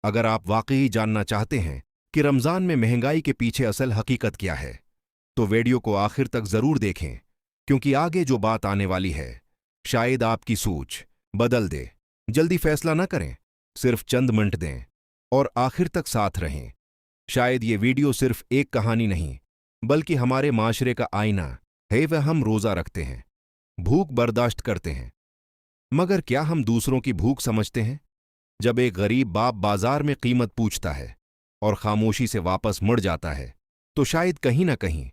अगर आप वाकई जानना चाहते हैं कि रमज़ान में महंगाई के पीछे असल हकीकत क्या है, तो वीडियो को आखिर तक ज़रूर देखें, क्योंकि आगे जो बात आने वाली है शायद आपकी सोच बदल दे। जल्दी फैसला न करें, सिर्फ चंद मिनट दें और आखिर तक साथ रहें। शायद ये वीडियो सिर्फ एक कहानी नहीं, बल्कि हमारे माशरे का आईना है। वह हम रोज़ा रखते हैं, भूख बर्दाश्त करते हैं, मगर क्या हम दूसरों की भूख समझते हैं? जब एक गरीब बाप बाजार में कीमत पूछता है और खामोशी से वापस मुड़ जाता है, तो शायद कहीं ना कहीं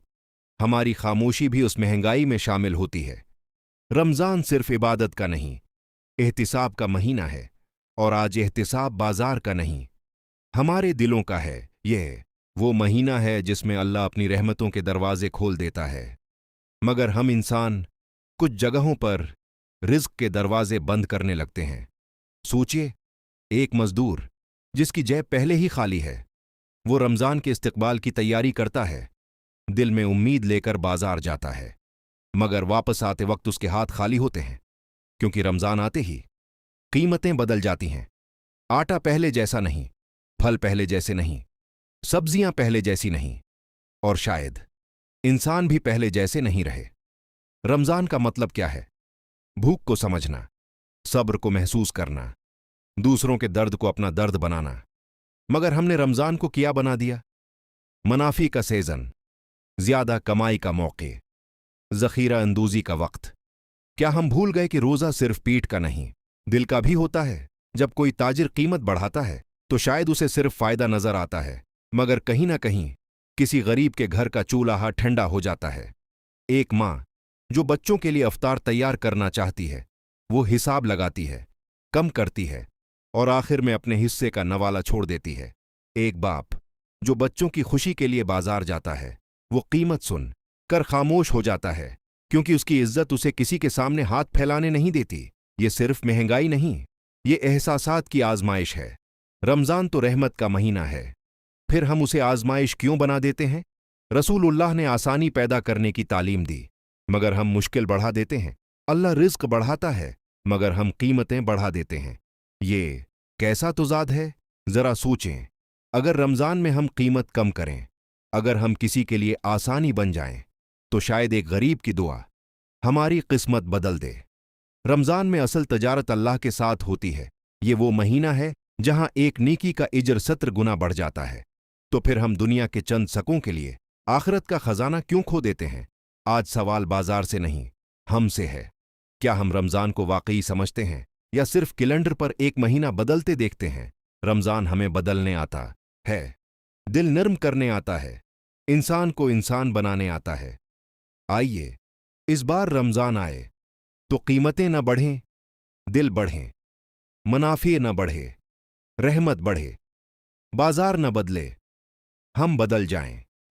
हमारी खामोशी भी उस महंगाई में शामिल होती है। रमज़ान सिर्फ इबादत का नहीं, एहतिसाब का महीना है, और आज एहतिसाब बाजार का नहीं, हमारे दिलों का है। यह वो महीना है जिसमें अल्लाह अपनी रहमतों के दरवाजे खोल देता है, मगर हम इंसान कुछ जगहों पर रिज़्क के दरवाजे बंद करने लगते हैं। सोचिए, एक मजदूर जिसकी जेब पहले ही खाली है, वो रमज़ान के इस्तकबाल की तैयारी करता है, दिल में उम्मीद लेकर बाजार जाता है, मगर वापस आते वक्त उसके हाथ खाली होते हैं, क्योंकि रमज़ान आते ही कीमतें बदल जाती हैं। आटा पहले जैसा नहीं, फल पहले जैसे नहीं, सब्जियां पहले जैसी नहीं, और शायद इंसान भी पहले जैसे नहीं रहे। रमज़ान का मतलब क्या है? भूख को समझना, सब्र को महसूस करना, दूसरों के दर्द को अपना दर्द बनाना। मगर हमने रमज़ान को क्या बना दिया? मुनाफी का सीजन, ज्यादा कमाई का मौके, ज़ख़ीरा अंदूजी का वक्त। क्या हम भूल गए कि रोज़ा सिर्फ पीठ का नहीं, दिल का भी होता है? जब कोई ताजिर कीमत बढ़ाता है तो शायद उसे सिर्फ फायदा नजर आता है, मगर कहीं ना कहीं किसी गरीब के घर का चूल्हा ठंडा हो जाता है। एक माँ जो बच्चों के लिए अफ्तार तैयार करना चाहती है, वो हिसाब लगाती है, कम करती है, और आखिर में अपने हिस्से का नवाला छोड़ देती है। एक बाप जो बच्चों की खुशी के लिए बाजार जाता है, वो कीमत सुन कर खामोश हो जाता है, क्योंकि उसकी इज्जत उसे किसी के सामने हाथ फैलाने नहीं देती। ये सिर्फ महंगाई नहीं, ये एहसासात की आजमाइश है। रमज़ान तो रहमत का महीना है, फिर हम उसे आजमाइश क्यों बना देते हैं? रसूलुल्लाह ने आसानी पैदा करने की तालीम दी, मगर हम मुश्किल बढ़ा देते हैं। अल्लाह रिज़्क बढ़ाता है, मगर हम कीमतें बढ़ा देते हैं। ये कैसा तज़ाद है? ज़रा सोचें। अगर रमज़ान में हम कीमत कम करें, अगर हम किसी के लिए आसानी बन जाएं, तो शायद एक गरीब की दुआ हमारी किस्मत बदल दे। रमज़ान में असल तजारत अल्लाह के साथ होती है। ये वो महीना है जहां एक नेकी का इजर 70 गुना बढ़ जाता है। तो फिर हम दुनिया के चंद सकों के लिए आखिरत का खजाना क्यों खो देते हैं? आज सवाल बाजार से नहीं, हमसे है। क्या हम रमज़ान को वाकई समझते हैं, या सिर्फ कैलेंडर पर एक महीना बदलते देखते हैं? रमज़ान हमें बदलने आता है, दिल नर्म करने आता है, इंसान को इंसान बनाने आता है। आइए इस बार रमज़ान आए तो कीमतें न बढ़ें, दिल बढ़ें, मुनाफे न बढ़े, रहमत बढ़े, बाजार न बदले, हम बदल जाएं।